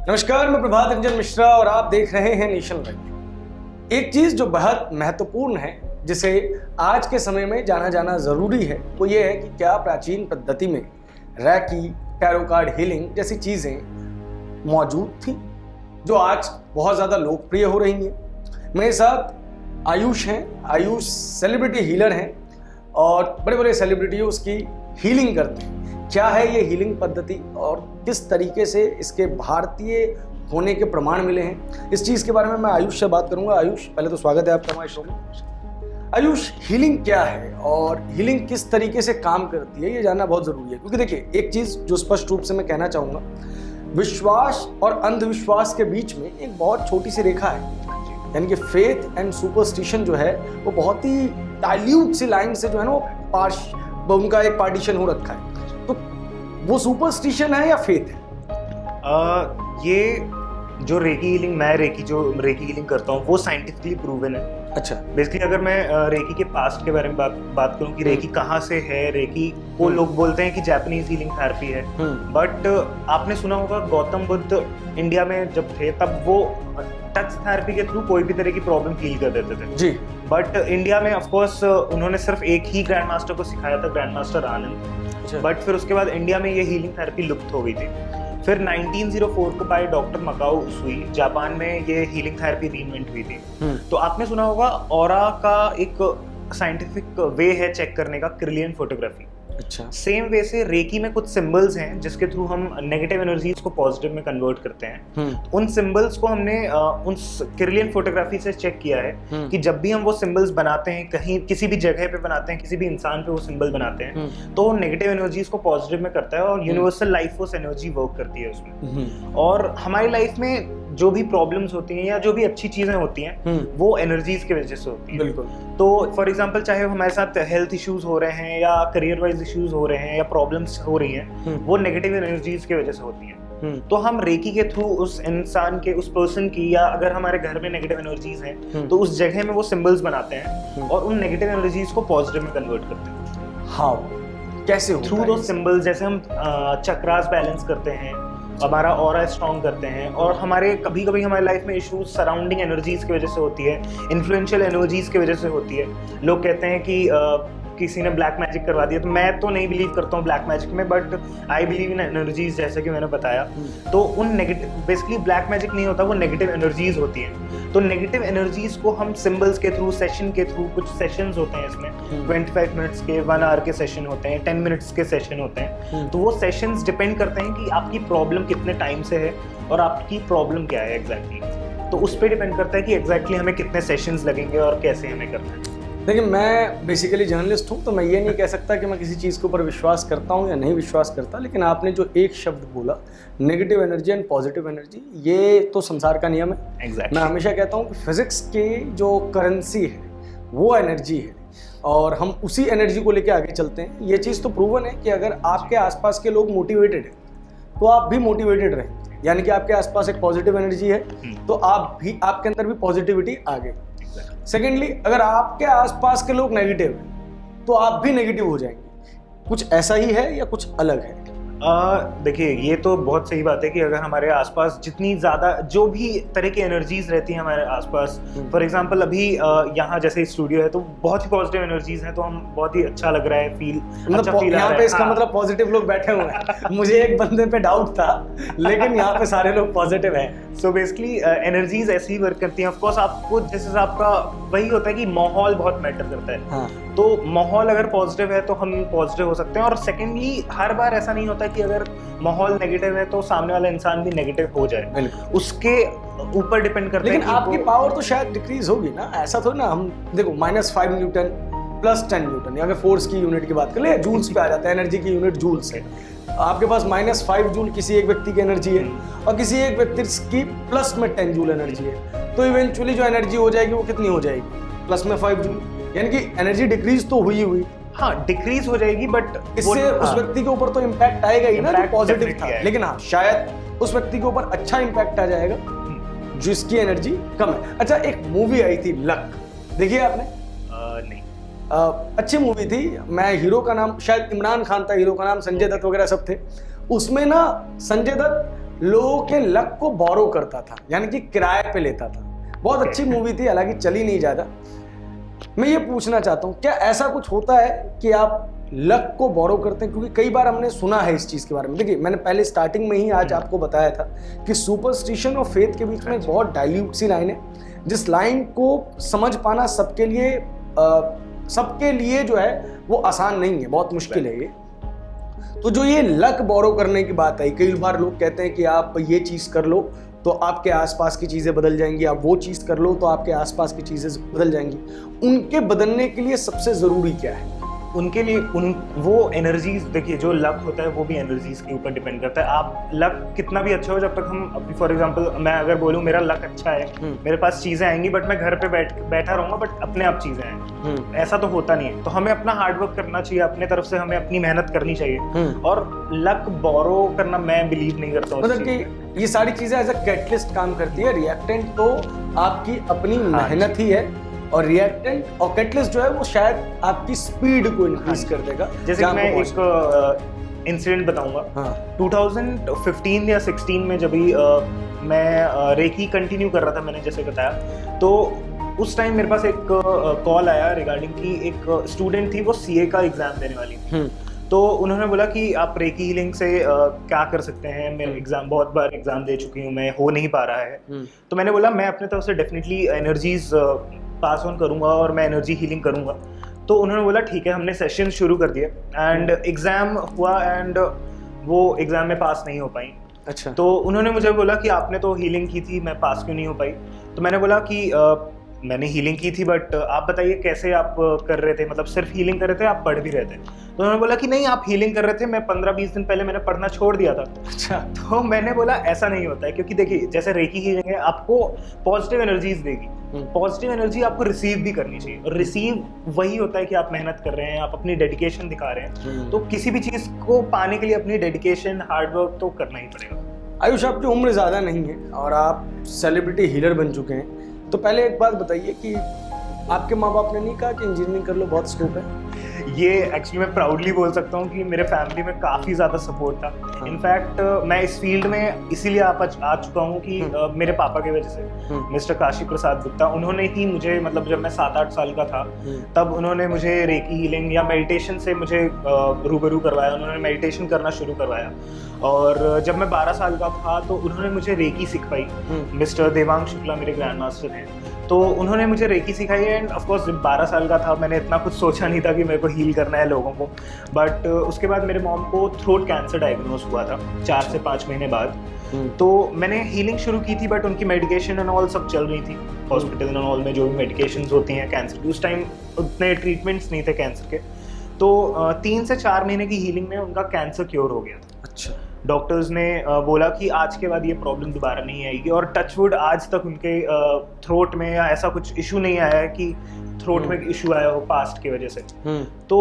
नमस्कार, मैं प्रभात रंजन मिश्रा और आप देख रहे हैं नेशन लाइव। एक चीज जो बहुत महत्वपूर्ण है, जिसे आज के समय में जाना जाना जरूरी है, वो ये है कि क्या प्राचीन पद्धति में रैकी, टैरो कार्ड हीलिंग जैसी चीजें मौजूद थी जो आज बहुत ज्यादा लोकप्रिय हो रही हैं। मेरे साथ आयुष हैं। आयुष सेलिब्रिटी हीलर हैं और बड़े बड़े सेलिब्रिटी उसकी हीलिंग करते हैं। क्या है ये हीलिंग पद्धति और किस तरीके से इसके भारतीय होने के प्रमाण मिले हैं, इस चीज़ के बारे में मैं आयुष से बात करूंगा। आयुष, पहले तो स्वागत है आपका हमारे शो में। आयुष, हीलिंग क्या है और हीलिंग किस तरीके से काम करती है, ये जानना बहुत ज़रूरी है। क्योंकि देखिए, एक चीज़ जो स्पष्ट रूप से मैं कहना चाहूँगा, विश्वास और अंधविश्वास के बीच में एक बहुत छोटी सी रेखा है, यानी कि फेथ एंड सुपरस्टिशन जो है वो बहुत ही डाइल्यूट सी लाइन से जो है ना वो उनका एक पार्टीशन हो रखा है। तो वो सुपरस्टिशन है या फेथ है? ये जो रेकी हीलिंग करता हूँ वो साइंटिफिकली प्रूवन है। अच्छा, बेसिकली अगर मैं रेकी के पास्ट के बारे में बात करूँ कि रेकी कहाँ से है, रेकी को लोग बोलते हैं कि जापानीज हीलिंग थेरेपी है। बट आपने सुना होगा गौतम बुद्ध इंडिया में जब थे तब वो टच थेरेपी के थ्रू कोई भी तरह की प्रॉब्लम हील कर देते थे जी। बट इंडिया में ऑफ कोर्स उन्होंने सिर्फ एक ही ग्रैंड मास्टर को सिखाया था, ग्रैंड मास्टर आनंद। बट फिर उसके बाद इंडिया में ये हीलिंग थेरेपी लुप्त हो गई थी। फिर 1904 को by doctor Mikao Usui Japan में ये हीलिंग थेरेपी रीइन्वेंट हुई थी। तो आपने सुना होगा ऑरा का एक साइंटिफिक वे है चेक करने का, क्रिलियन फोटोग्राफी। अच्छा, सेम वे से रेकी में कुछ सिंबल्स हैं जिसके थ्रू हम नेगेटिव एनर्जीज को पॉजिटिव में कन्वर्ट करते हैं। उन सिंबल्स को हमने उन क्रिलियन फोटोग्राफी से चेक किया है कि जब भी हम वो सिंबल्स बनाते हैं, कहीं किसी भी जगह पे बनाते हैं, किसी भी इंसान पे वो सिंबल बनाते हैं, तो नेगेटिव एनर्जीज को पॉजिटिव में करता है और universal life force energy work करती है उसमें। और हमारी लाइफ में जो भी प्रॉब्लम्स होती हैं या जो भी अच्छी चीजें होती हैं वो एनर्जीज की वजह से होती है। बिल्कुल। तो फॉर एग्जांपल चाहे हमारे साथ हेल्थ इश्यूज हो रहे हैं या करियर वाइज इश्यूज हो रहे हैं या प्रॉब्लम्स हो रही हैं, वो नेगेटिव एनर्जीज की वजह से होती हैं। तो हम रेकी के थ्रू उस इंसान के, उस पर्सन की, या अगर हमारे घर में नेगेटिव एनर्जीज हैं तो उस जगह में वो सिंबल्स बनाते हैं और उन नेगेटिव एनर्जीज को पॉजिटिव में कन्वर्ट करते हैं। हाउ, कैसे? थ्रू दो सिंबल्स। जैसे हम चक्रास बैलेंस करते हैं, हमारा ऑरा स्ट्रॉन्ग करते हैं, और हमारे कभी कभी हमारी लाइफ में इश्यूज सराउंडिंग एनर्जीज की वजह से होती है, इन्फ्लुएंशियल एनर्जीज की वजह से होती है। लोग कहते हैं कि किसी ने ब्लैक मैजिक करवा दिया, तो मैं तो नहीं बिलीव करता हूँ ब्लैक मैजिक में, but I believe in energies, जैसे कि मैंने बताया। तो उन नेगेटिव, बेसिकली ब्लैक मैजिक नहीं होता, वो नेगेटिव एनर्जीज होती हैं। तो नेगेटिव एनर्जीज को हम सिंबल्स के थ्रू, सेशन के थ्रू, कुछ सेशंस होते हैं इसमें, 25 मिनट्स के, 1 आवर के सेशन होते हैं, 10 मिनट्स के सेशन होते हैं। तो वो सेशंस डिपेंड करते हैं कि आपकी प्रॉब्लम कितने टाइम से है और आपकी प्रॉब्लम क्या है एग्जैक्टली। तो उस पर डिपेंड करता है कि एग्जैक्टली हमें कितने सेशंस लगेंगे और कैसे हमें करना है। देखिए, मैं बेसिकली जर्नलिस्ट हूँ, तो मैं ये नहीं कह सकता कि मैं किसी चीज़ के ऊपर विश्वास करता हूँ या नहीं विश्वास करता, लेकिन आपने जो एक शब्द बोला, negative energy and positive energy, ये तो संसार का नियम है। Exactly. मैं हमेशा कहता हूँ कि फिजिक्स की जो करेंसी है वो एनर्जी है और हम उसी एनर्जी को लेके आगे चलते हैं। ये चीज़ तो प्रूवन है कि अगर आपके आसपास के लोग मोटिवेटेड हैं तो आप भी मोटिवेटेड रहें, यानी कि आपके आसपास एक पॉजिटिव एनर्जी है तो आपके अंदर भी पॉजिटिविटी आ गई। सेकेंडली, अगर आपके आसपास के लोग नेगेटिव हैं तो आप भी नेगेटिव हो जाएंगे। कुछ ऐसा ही है या कुछ अलग है? देखिए, ये तो बहुत सही बात है कि अगर हमारे आसपास जितनी ज़्यादा जो भी तरह की एनर्जीज रहती हैं हमारे आसपास, फॉर एग्जांपल अभी यहाँ जैसे स्टूडियो है तो बहुत ही पॉजिटिव एनर्जीज हैं, तो हम बहुत ही अच्छा लग रहा है, अच्छा फील यहाँ पे इसका मतलब पॉजिटिव लोग बैठे हुए हैं। मुझे एक बंदे पे डाउट था, लेकिन यहाँ पे सारे लोग पॉजिटिव हैं। सो बेसिकली एनर्जीज ऐसी ही वर्क करती हैं। ऑफ कोर्स आपको जैसे आपका वही होता है कि माहौल बहुत मैटर करता है। हाँ। तो माहौल अगर पॉजिटिव है तो हम पॉजिटिव हो सकते हैं। और सेकेंडली, हर बार ऐसा नहीं होता कि अगर माहौल नेगेटिव है तो सामने वाला इंसान भी नेगेटिव हो जाए, उसके ऊपर डिपेंड करता है। लेकिन आपकी पावर तो शायद डिक्रीज होगी ना, ऐसा थोड़ी ना। हम देखो, -5 न्यूटन +10 न्यूटन, या अगर फोर्स की यूनिट की बात कर ले, जूल्स पे आ जाता है, एनर्जी की यूनिट जूल्स है। आपके पास -5 जूल किसी एक व्यक्ति की एनर्जी है और किसी एक व्यक्ति की +10 जूल एनर्जी है, तो इवेंचुअली जो एनर्जी हो जाएगी वो कितनी हो जाएगी? +5 जूल, यानी कि एनर्जी डिक्रीज तो हुई। हाँ, डिक्रीज हो जाएगी, बट इससे उस व्यक्ति के ऊपर तो इम्पैक्ट आएगा ही ना, जो पॉजिटिव था। लेकिन हाँ, शायद उस व्यक्ति के ऊपर अच्छा इम्पैक्ट आ जाएगा जिसकी एनर्जी कम है। अच्छा, एक मूवी आई थी लक, देखिए आपने? नहीं। अच्छी मूवी थी। मैं हीरो का नाम शायद इमरान खान था, हीरो का नाम संजय दत्त वगैरह सब थे। उसमें ना संजय दत्त लोगों के लक को बोरो करता था, यानी कि किराए पे लेता था। बहुत अच्छी मूवी थी, हालांकि चली नहीं ज्यादा। मैं ये पूछना चाहता हूँ, क्या ऐसा कुछ होता है कि आप लक को बोरो करते हैं? क्योंकि कई बार हमने सुना है इस चीज के बारे में। देखिए, मैंने पहले स्टार्टिंग में ही आज आपको बताया था कि सुपरस्टिशन और फेथ के बीच में एक बहुत डाइल्यूट सी लाइन है, जिस लाइन को समझ पाना सबके लिए जो है वो आसान नहीं है, बहुत मुश्किल है ये। तो जो ये लक बोरो करने की बात है, कई बार लोग कहते हैं कि आप ये चीज कर लो तो आपके आसपास की चीजें बदल जाएंगी, आप वो चीज कर लो तो आपके आसपास की चीजें बदल जाएंगी। उनके बदलने के लिए सबसे जरूरी क्या है? उनके लिए वो एनर्जीज, देखिए जो लक होता है वो भी एनर्जीज के ऊपर डिपेंड करता है। आप लक कितना भी अच्छा हो, जब तक हम फॉर एग्जांपल मैं अगर बोलूँ मेरा लक अच्छा है, मेरे पास चीजें आएंगी, बट मैं घर पे बैठा रहूंगा, बट अपने आप चीजें आएंगी, ऐसा तो होता नहीं है। तो हमें अपना हार्डवर्क करना चाहिए, अपने तरफ से हमें अपनी मेहनत करनी चाहिए। और लक बोरो करना मैं बिलीव नहीं करता हूँ। मतलब कि ये सारी चीजें एज अ कैटलिस्ट काम करती है। रिएक्टेंट तो आपकी अपनी मेहनत ही है, और रिएक्टेंट और कैटलिस्ट जो है वो शायद आपकी स्पीड को इंक्रीज कर देगा। जैसे कि मैं एक इंसिडेंट बताऊंगा। 2015 या 16 में जब भी मैं रेकी कंटिन्यू कर रहा था, मैंने जैसे बताया, तो उस टाइम मेरे पास एक कॉल आया रिगार्डिंग कि एक स्टूडेंट थी, वो सीए का एग्जाम देने वाली थी। तो उन्होंने बोला कि आप रेकी हीलिंग से क्या कर सकते हैं, मैं बहुत बार एग्जाम दे चुकी हूँ, मैं हो नहीं पा रहा है। तो मैंने बोला मैं अपने तरफ से डेफिनेटली एनर्जीज पास ऑन करूंगा और मैं एनर्जी हीलिंग करूंगा। तो उन्होंने बोला ठीक है, हमने सेशन शुरू कर दिया एंड एग्जाम हुआ एंड वो एग्जाम में पास नहीं हो पाई। अच्छा। तो उन्होंने मुझे बोला कि आपने तो हीलिंग की थी, मैं पास क्यों नहीं हो पाई? तो मैंने बोला कि मैंने हीलिंग की थी, बट आप बताइए कैसे आप कर रहे थे, मतलब सिर्फ हीलिंग कर रहे थे, आप पढ़ भी रहे थे? तो उन्होंने बोला कि नहीं, आप हीलिंग कर रहे थे, मैं 15-20 दिन पहले मैंने पढ़ना छोड़ दिया था। अच्छा। तो मैंने बोला ऐसा नहीं होता है, क्योंकि देखिए जैसे रेकी हीलिंग है, आपको पॉजिटिव एनर्जीज देगी, पॉजिटिव एनर्जी आपको रिसीव भी करनी चाहिए, और रिसीव वही होता है कि आप मेहनत कर रहे हैं, आप अपनी डेडिकेशन दिखा रहे हैं। तो किसी भी चीज को पाने के लिए अपनी डेडिकेशन, हार्डवर्क तो करना ही पड़ेगा। आयुष, आपकी उम्र ज़्यादा नहीं है और आप सेलिब्रिटी हीलर बन चुके हैं, तो पहले एक बात बताइए कि आपके माँ बाप ने नहीं कहा कि इंजीनियरिंग कर लो, बहुत स्कोप है? ये एक्चुअली मैं प्राउडली बोल सकता हूँ कि मेरे फैमिली में काफ़ी ज़्यादा सपोर्ट था। इनफैक्ट मैं इस फील्ड में इसीलिए आ चुका हूँ कि मेरे पापा की वजह से, मिस्टर काशी प्रसाद गुप्ता, उन्होंने ही मुझे, मतलब जब मैं 7-8 साल का था तब उन्होंने मुझे रेकी हीलिंग या मेडिटेशन से मुझे रूबरू करवाया, उन्होंने मेडिटेशन करना शुरू करवाया। और जब मैं 12 साल का था तो उन्होंने मुझे रेकी सिखाई। मिस्टर देवांग शुक्ला मेरे ग्रैंड मास्टर हैं, तो उन्होंने मुझे रेकी सिखाई। एंड ऑफ कोर्स जब 12 साल का था, मैंने इतना कुछ सोचा नहीं था कि मेरे को हील करना है लोगों को। बट उसके बाद मेरे मॉम को थ्रोट कैंसर डायग्नोज हुआ था 4 से 5 महीने बाद। तो मैंने हीलिंग शुरू की थी, बट उनकी मेडिकेशन एंड ऑल सब चल रही थी हॉस्पिटल एंड ऑल में, जो भी मेडिकेशंस होती हैं कैंसर की। उस टाइम उतने ट्रीटमेंट्स नहीं थे कैंसर के। तो 3 से 4 महीने की हीलिंग में उनका कैंसर क्योर हो गया था। अच्छा। डॉक्टर्स ने बोला कि आज के बाद ये प्रॉब्लम दोबारा नहीं आएगी, और टचवुड आज तक उनके थ्रोट में या ऐसा कुछ इशू नहीं आया है कि थ्रोट में इशू आया हो पास्ट की वजह से। तो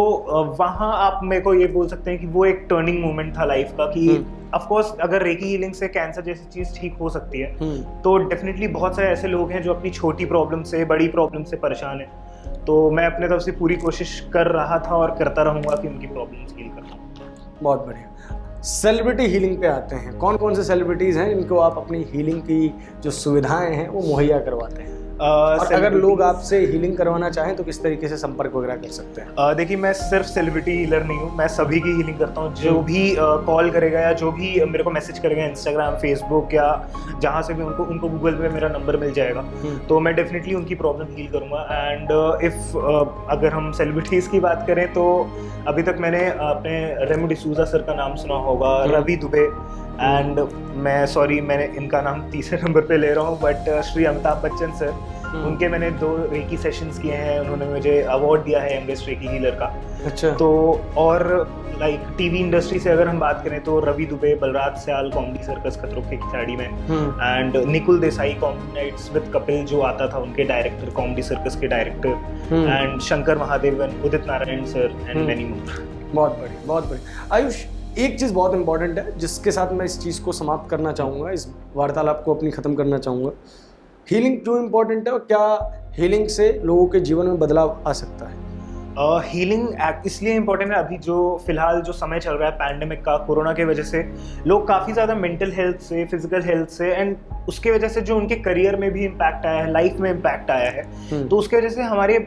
वहाँ आप मेरे को ये बोल सकते हैं कि वो एक टर्निंग मोमेंट था लाइफ का, कि ऑफ कोर्स अगर रेकी हीलिंग से कैंसर जैसी चीज ठीक हो सकती है, तो डेफिनेटली बहुत सारे ऐसे लोग हैं जो अपनी छोटी प्रॉब्लम से, बड़ी प्रॉब्लम से परेशान है। तो मैं अपने तरफ से पूरी कोशिश कर रहा था और करता रहूंगा कि उनकी प्रॉब्लम्स हील कर पाऊँ। बहुत बढ़िया। सेलिब्रिटी हीलिंग पे आते हैं, कौन कौन से सेलिब्रिटीज हैं जिनको आप अपनी हीलिंग की जो सुविधाएं हैं वो मुहैया करवाते हैं? और अगर लोग आपसे हीलिंग करवाना चाहें तो किस तरीके से संपर्क वगैरह कर सकते हैं? देखिए, मैं सिर्फ सेलिब्रिटी हीलर नहीं हूँ, मैं सभी की हीलिंग करता हूँ। जो भी कॉल करेगा या जो भी मेरे को मैसेज करेगा इंस्टाग्राम, फेसबुक या जहाँ से भी, उनको गूगल पे मेरा नंबर मिल जाएगा, तो मैं डेफिनेटली उनकी प्रॉब्लम हील करूँगा। एंड अगर हम सेलिब्रिटीज़ की बात करें तो अभी तक मैंने अपने रेमो डिसूजा सर का नाम सुना होगा, रवि दुबे, एंड मैंने इनका नाम तीसरे नंबर पे ले रहा हूँ, बट श्री अमिताभ बच्चन सर, उनके मैंने 2 रेकी सेशंस किए हैं, उन्होंने मुझे अवार्ड दिया है यंगेस्ट रेकी हीलर का। अच्छा। तो और लाइक टीवी इंडस्ट्री से अगर हम बात करें तो रवि दुबे, बलराज सयाल कॉमेडी सर्कस खतरों के खिलाड़ी में, and Nikul Desai comedy nights with Kapil जो आता था, उनके डायरेक्टर, कॉमेडी सर्कस के director, and Shankar Mahadevan, Udit Narayan sir, and many more. बहुत बढ़िया, बहुत बढ़िया। आयुष, एक चीज़ बहुत इंपॉर्टेंट है जिसके साथ मैं इस चीज़ को समाप्त करना चाहूँगा, इस वार्तालाप को अपनी ख़त्म करना चाहूँगा। हीलिंग क्यों इम्पोर्टेंट है और क्या हीलिंग से लोगों के जीवन में बदलाव आ सकता है? हीलिंग इसलिए इम्पोर्टेंट है अभी जो फिलहाल जो समय चल रहा है पैंडेमिक का, कोरोना की वजह से लोग काफ़ी ज़्यादा मेंटल हेल्थ से, फिजिकल हेल्थ से एंड उसके वजह से जो उनके करियर में भी इम्पैक्ट आया है, लाइफ में इम्पैक्ट आया है, तो उसके वजह से हमारे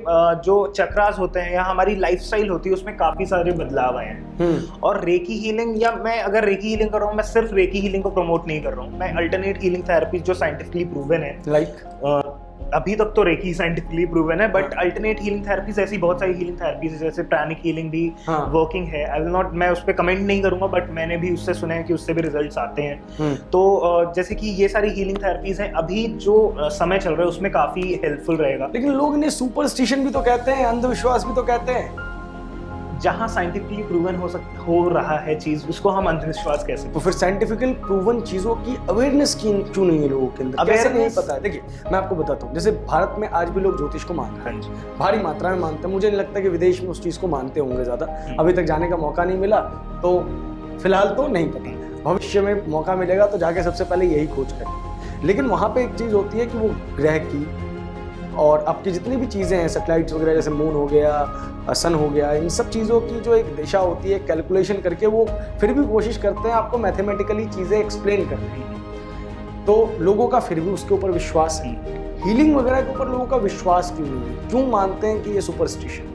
जो चक्रास होते हैं या हमारी लाइफस्टाइल होती है उसमें काफ़ी सारे बदलाव आए हैं। और रेकी हीलिंग, या मैं अगर रेकी हीलिंग कर रहा हूँ, मैं सिर्फ रेकी हीलिंग को प्रमोट नहीं कर रहा हूँ, मैं अल्टरनेट हीलिंग थेरेपीज जो साइंटिफिकली प्रूवन है, अभी तक तो रेकी साइंटिफिकली प्रूवन है, बट अल्टरनेट हीलिंग थेरेपीज ऐसी बहुत सारी हीलिंग थेरेपीज है, जैसे प्राणिक हीलिंग भी वर्किंग है। आई विल नॉट, मैं उस पर कमेंट नहीं करूंगा, बट मैंने भी उससे सुना है कि उससे भी रिजल्ट्स आते हैं। तो जैसे कि ये सारी हीलिंग थेरेपीज हैं, अभी जो समय चल रहा है उसमें काफी हेल्पफुल रहेगा। लेकिन लोग इन्हें सुपरस्टिशन भी तो कहते हैं, अंधविश्वास भी तो कहते हैं। जहाँ साइंटिफिकली प्रूवन हो रहा है चीज, उसको हम अंधविश्वास कह सकते हैं। तो फिर साइंटिफिकली प्रूवन चीजों की अवेयरनेस क्यों नहीं है लोगों के अंदर? कैसे नहीं पता है? देखिए मैं आपको बताता हूँ, जैसे भारत में आज भी लोग ज्योतिष को मानते हैं, भारी मात्रा में मानते हैं। मुझे नहीं लगता कि विदेश में उस चीज को मानते होंगे ज्यादा, अभी तक जाने का मौका नहीं मिला, तो फिलहाल तो नहीं पता। भविष्य में मौका मिलेगा तो जाके सबसे पहले यही खोज करें। लेकिन वहाँ पे एक चीज होती है कि वो ग्रह की और आपकी जितनी भी चीज़ें हैं, सैटेलाइट्स वगैरह, जैसे मून हो गया, सन हो गया, इन सब चीज़ों की जो एक दिशा होती है, कैलकुलेशन करके वो फिर भी कोशिश करते हैं आपको मैथमेटिकली चीज़ें एक्सप्लेन करने की। तो लोगों का फिर भी उसके ऊपर विश्वास है। हीलिंग वगैरह के ऊपर लोगों का विश्वास क्यों नहीं है? क्यों मानते हैं कि ये सुपरस्टिशन?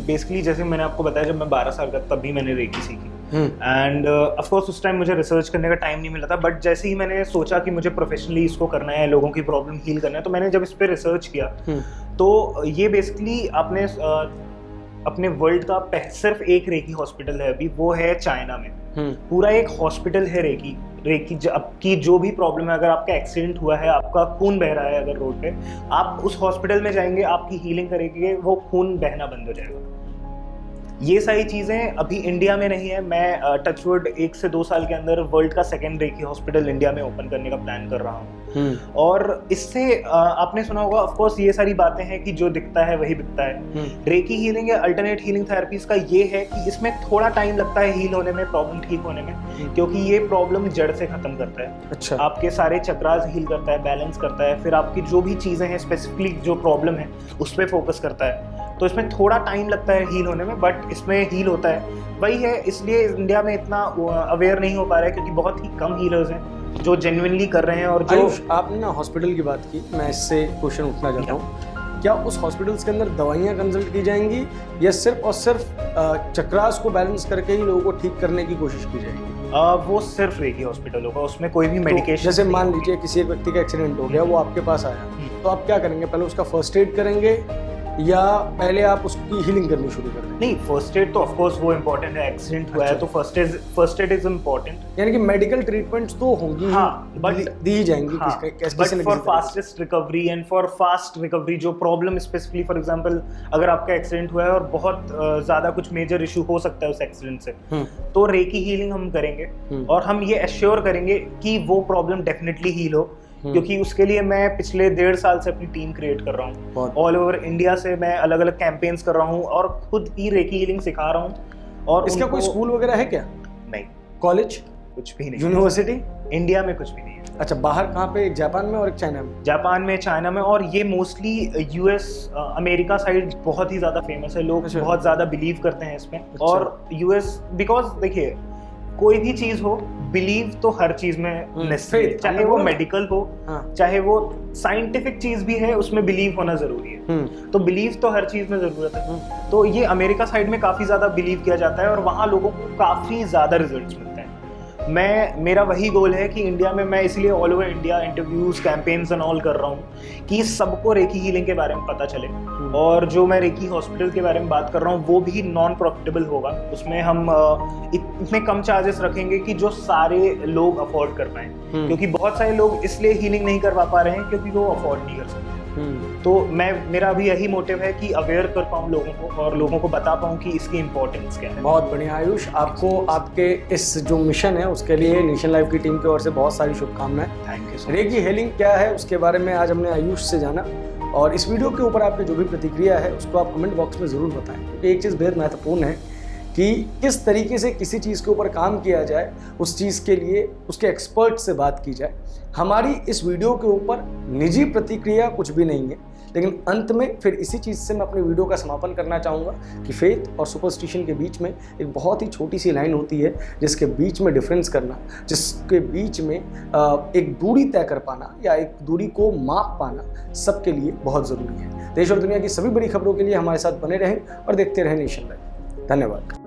बेसिकली जैसे मैंने आपको बताया, जब मैं 12 साल का तभी मैंने रेकी सीखी एंड ऑफ कोर्स उस टाइम मुझे रिसर्च करने का टाइम नहीं मिला था, बट जैसे ही मैंने सोचा कि मुझे प्रोफेशनली इसको करना है, लोगों की प्रॉब्लम हील करना है, तो मैंने जब इस पर रिसर्च किया तो ये बेसिकली अपने वर्ल्ड का सिर्फ एक रेकी हॉस्पिटल है अभी, वो है चाइना में। पूरा एक हॉस्पिटल है रेकी की जो भी प्रॉब्लम है, अगर आपका एक्सीडेंट हुआ है, आपका खून बह रहा है अगर रोड पे, आप उस हॉस्पिटल में जाएंगे, आपकी हीलिंग करेंगे, वो खून बहना बंद हो जाएगा। ये सारी चीज़ें अभी इंडिया में नहीं है। मैं टचवुड 1 से 2 साल के अंदर वर्ल्ड का सेकेंड रेकी हॉस्पिटल इंडिया में ओपन करने का प्लान कर रहा हूँ। और इससे आपने सुना होगा, ऑफ कोर्स ये सारी बातें हैं कि जो दिखता है वही बिकता है। रेकी हीलिंग या अल्टरनेट हीलिंग थेरेपीज का ये है कि इसमें थोड़ा टाइम लगता है हील होने में, प्रॉब्लम ठीक होने में, क्योंकि ये प्रॉब्लम जड़ से खत्म करता है। अच्छा। आपके सारे चक्रास हील करता है, बैलेंस करता है, फिर आपकी जो भी चीज़ें हैं स्पेसिफिकली जो प्रॉब्लम है उस पर फोकस करता है। तो इसमें थोड़ा टाइम लगता है हील होने में, बट इसमें हील होता है। वही है, इसलिए इंडिया में इतना अवेयर नहीं हो पा रहा है, क्योंकि बहुत ही कम हीलर्स हैं जो जेन्युइनली कर रहे हैं। और जो आपने ना हॉस्पिटल की बात की, मैं इससे क्वेश्चन उठना चाहता हूँ, क्या उस हॉस्पिटल्स के अंदर दवाइयाँ कंसल्ट की जाएंगी या सिर्फ और सिर्फ चक्रास को बैलेंस करके ही लोगों को ठीक करने की कोशिश की जाएगी? वो सिर्फ रेकी हॉस्पिटल होगा, उसमें कोई भी मेडिकेशन। जैसे मान लीजिए किसी एक व्यक्ति का एक्सीडेंट हो गया, वो आपके पास आया, तो आप क्या करेंगे? पहले उसका फर्स्ट एड करेंगे या पहले आप उसकी हीलिंग करनी शुरू कर दें? नहीं, फर्स्ट एड तो ऑफ कोर्स वो इम्पोर्टेंट है। एक्सीडेंट हुआ है तो फर्स्ट एड इज इम्पोर्टेंट। यानी कि मेडिकल ट्रीटमेंट्स तो होंगी, हाँ, बट दी जाएंगी। हाँ, but for fastest recovery and for fast recovery, जो प्रॉब्लम स्पेसिफिकली फॉर एग्जांपल अगर आपका एक्सीडेंट हुआ है और बहुत ज्यादा कुछ मेजर इशू हो सकता है उस एक्सीडेंट से, तो रेकी हीलिंग हम करेंगे और हम ये एश्योर करेंगे कि वो प्रॉब्लम डेफिनेटली हील हो। क्योंकि उसके लिए मैं पिछले 1.5 साल से अपनी टीम क्रिएट कर रहा हूँ। ऑल ओवर इंडिया से मैं अलग अलग कैंपेन्स कर रहा हूँ और खुद ही रेकी हीलिंग सिखा रहा हूँ। और इसका कोई स्कूल वगैरह है क्या? नहीं। कॉलेज? कुछ भी नहीं। यूनिवर्सिटी? इंडिया में कुछ भी नहीं है। अच्छा, बाहर कहाँ पे? एक जापान में और एक चाइना में? जापान में, चाइना में, और ये मोस्टली यूएस अमेरिका साइड बहुत ही ज़्यादा फेमस है। लोग बहुत ज़्यादा बिलीव करते हैं इसमें। और यूएस, बिकॉज देखिए कोई भी चीज हो, बिलीव तो हर चीज में नेसेसरी है, चाहे वो मेडिकल हो, चाहे वो साइंटिफिक चीज भी है, उसमें बिलीव होना जरूरी है। तो बिलीव तो हर चीज में जरूरत है। तो ये अमेरिका साइड में काफी ज्यादा बिलीव किया जाता है और वहाँ लोगों को काफी ज्यादा रिजल्ट्स मिलते हैं। मेरा वही गोल है कि इंडिया में, मैं इसलिए all over India interviews, campaigns and all कर रहा हूँ कि सबको रेकी हीलिंग के बारे में पता चले। और जो मैं रेकी हॉस्पिटल के बारे में बात कर रहा हूँ वो भी नॉन प्रॉफिटेबल होगा। उसमें हम इतने कम चार्जेस रखेंगे कि जो सारे लोग अफोर्ड कर पाएं, क्योंकि बहुत सारे लोग इसलिए हीलिंग नहीं करवा पा रहे हैं क्योंकि वो अफोर्ड नहीं कर सकते। तो मेरा भी यही मोटिव है कि अवेयर कर पाऊँ लोगों को और लोगों को बता पाऊँ कि इसकी इम्पोर्टेंस क्या है। बहुत बढ़िया आयुष, आपको आपके इस जो मिशन है उसके लिए नेशन लाइफ की टीम की ओर से बहुत सारी शुभकामनाएं। Thank you. रेकी हीलिंग क्या है उसके बारे में आज हमने आयुष से जाना, और इस वीडियो के ऊपर आपकी जो भी प्रतिक्रिया है उसको आप कमेंट बॉक्स में ज़रूर बताएं, क्योंकि एक चीज़ बेहद महत्वपूर्ण है कि किस तरीके से किसी चीज़ के ऊपर काम किया जाए, उस चीज़ के लिए उसके एक्सपर्ट से बात की जाए। हमारी इस वीडियो के ऊपर निजी प्रतिक्रिया कुछ भी नहीं है, लेकिन अंत में फिर इसी चीज़ से मैं अपने वीडियो का समापन करना चाहूँगा कि फेथ और सुपरस्टिशन के बीच में एक बहुत ही छोटी सी लाइन होती है, जिसके बीच में डिफरेंस करना, जिसके बीच में एक दूरी तय कर पाना या एक दूरी को माप पाना सबके लिए बहुत ज़रूरी है। देश और दुनिया की सभी बड़ी खबरों के लिए हमारे साथ बने रहें और देखते रहें नेशन लाइव। धन्यवाद।